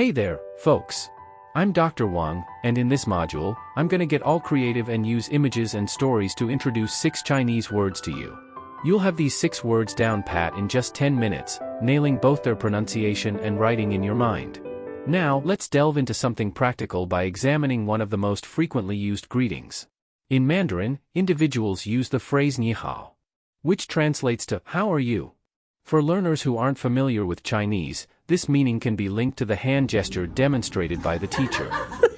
Hey there, folks. I'm Dr. Wang, and in this module, I'm gonna get all creative and use images and stories to introduce 6 Chinese words to you. You'll have these 6 words down pat in just 10 minutes, nailing both their pronunciation and writing in your mind. Now, let's delve into something practical by examining one of the most frequently used greetings. In Mandarin, individuals use the phrase ni hao, which translates to how are you? For learners who aren't familiar with Chinese, this meaning can be linked to the hand gesture demonstrated by the teacher.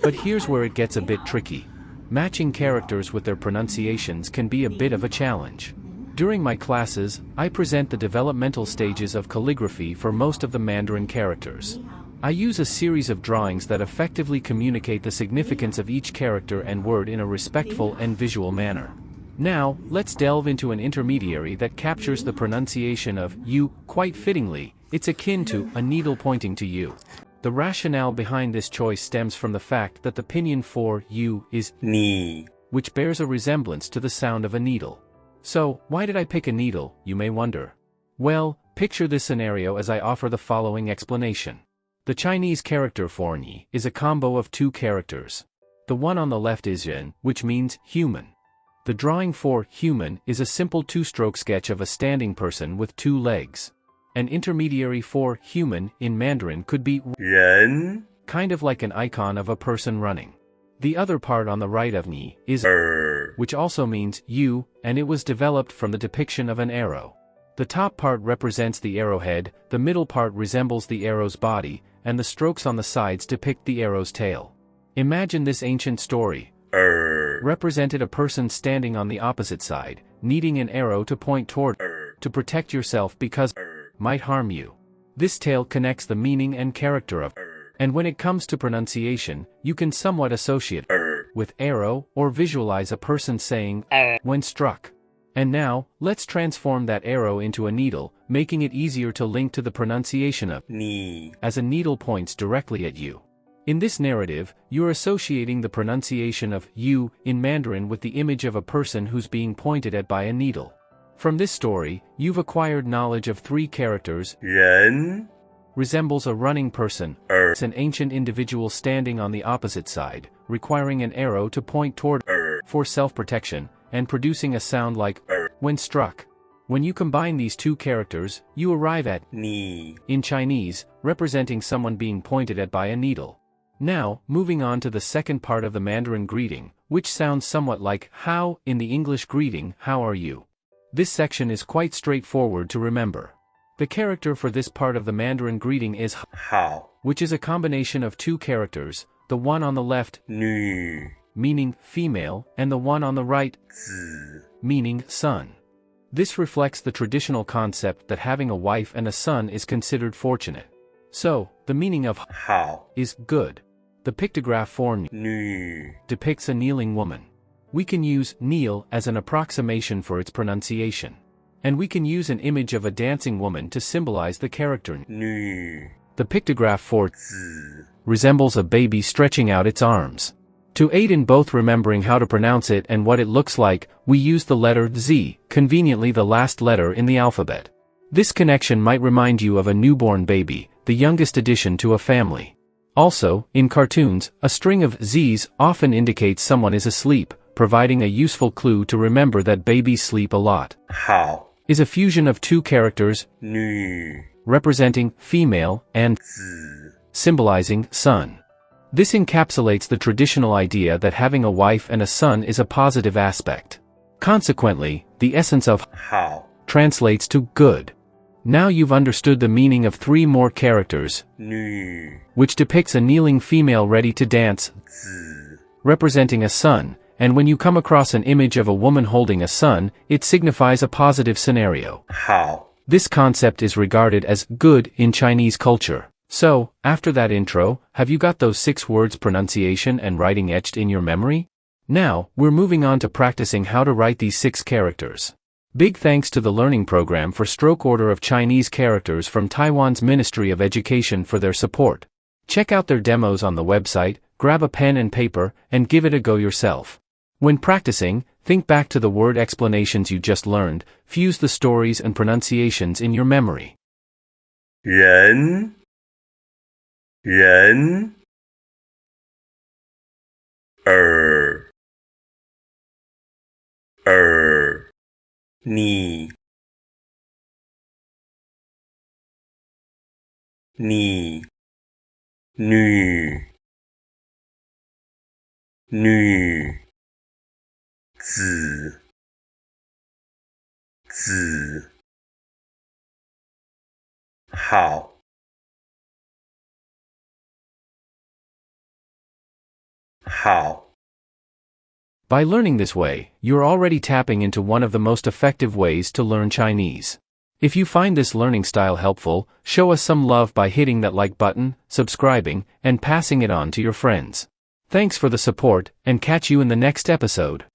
But here's where it gets a bit tricky. Matching characters with their pronunciations can be a bit of a challenge. During my classes, I present the developmental stages of calligraphy for most of the Mandarin characters. I use a series of drawings that effectively communicate the significance of each character and word in a respectful and visual manner. Now, let's delve into an intermediary that captures the pronunciation of you quite fittingly. It's akin to a needle pointing to you. The rationale behind this choice stems from the fact that the pinyin for you is ni, which bears a resemblance to the sound of a needle. So, why did I pick a needle, you may wonder? Well, picture this scenario as I offer the following explanation. The Chinese character for ni is a combo of 2 characters. The one on the left is ren, which means human. The drawing for human is a simple 2-stroke sketch of a standing person with 2 legs. An intermediary for human in Mandarin could be ren, kind of like an icon of a person running. The other part on the right of ni is which also means you, and it was developed from the depiction of an arrow. The top part represents the arrowhead, the middle part resembles the arrow's body, and the strokes on the sides depict the arrow's tail. Imagine this ancient story. Represented a person standing on the opposite side, needing an arrow to point toward to protect yourself because might harm you. This tale connects the meaning and character of and when it comes to pronunciation, you can somewhat associate with arrow or visualize a person saying when struck. And now, let's transform that arrow into a needle, making it easier to link to the pronunciation of ni as a needle points directly at you. In this narrative, you're associating the pronunciation of you in Mandarin with the image of a person who's being pointed at by a needle. From this story, you've acquired knowledge of 3 characters. Ren resembles a running person, an ancient individual standing on the opposite side, requiring an arrow to point toward for self-protection, and producing a sound like when struck. When you combine these 2 characters, you arrive at ni in Chinese, representing someone being pointed at by a needle. Now, moving on to the second part of the Mandarin greeting, which sounds somewhat like how in the English greeting, how are you? This section is quite straightforward to remember. The character for this part of the Mandarin greeting is hao, which is a combination of 2 characters, the one on the left, nu, meaning female, and the one on the right, zi, meaning son. This reflects the traditional concept that having a wife and a son is considered fortunate. So, the meaning of hao is good. The pictograph for nu depicts a kneeling woman. We can use kneel as an approximation for its pronunciation. And we can use an image of a dancing woman to symbolize the character nu. The pictograph for zi resembles a baby stretching out its arms. To aid in both remembering how to pronounce it and what it looks like, we use the letter Z, conveniently the last letter in the alphabet. This connection might remind you of a newborn baby, the youngest addition to a family. Also, in cartoons, a string of Z's often indicates someone is asleep, providing a useful clue to remember that babies sleep a lot. Hao is a fusion of 2 characters, nu, representing female, and zi, symbolizing son. This encapsulates the traditional idea that having a wife and a son is a positive aspect. Consequently, the essence of hao translates to good. Now you've understood the meaning of 3 more characters, nu, which depicts a kneeling female ready to dance, zi, representing a son, and when you come across an image of a woman holding a son, it signifies a positive scenario. Hao. This concept is regarded as good in Chinese culture. So, after that intro, have you got those 6 words pronunciation and writing etched in your memory? Now, we're moving on to practicing how to write these 6 characters. Big thanks to the learning program for stroke order of Chinese characters from Taiwan's Ministry of Education for their support. Check out their demos on the website, grab a pen and paper, and give it a go yourself. When practicing, think back to the word explanations you just learned, fuse the stories and pronunciations in your memory. 人人尔你女子好。By learning this way, you're already tapping into one of the most effective ways to learn Chinese. If you find this learning style helpful, show us some love by hitting that like button, subscribing, and passing it on to your friends. Thanks for the support, and catch you in the next episode.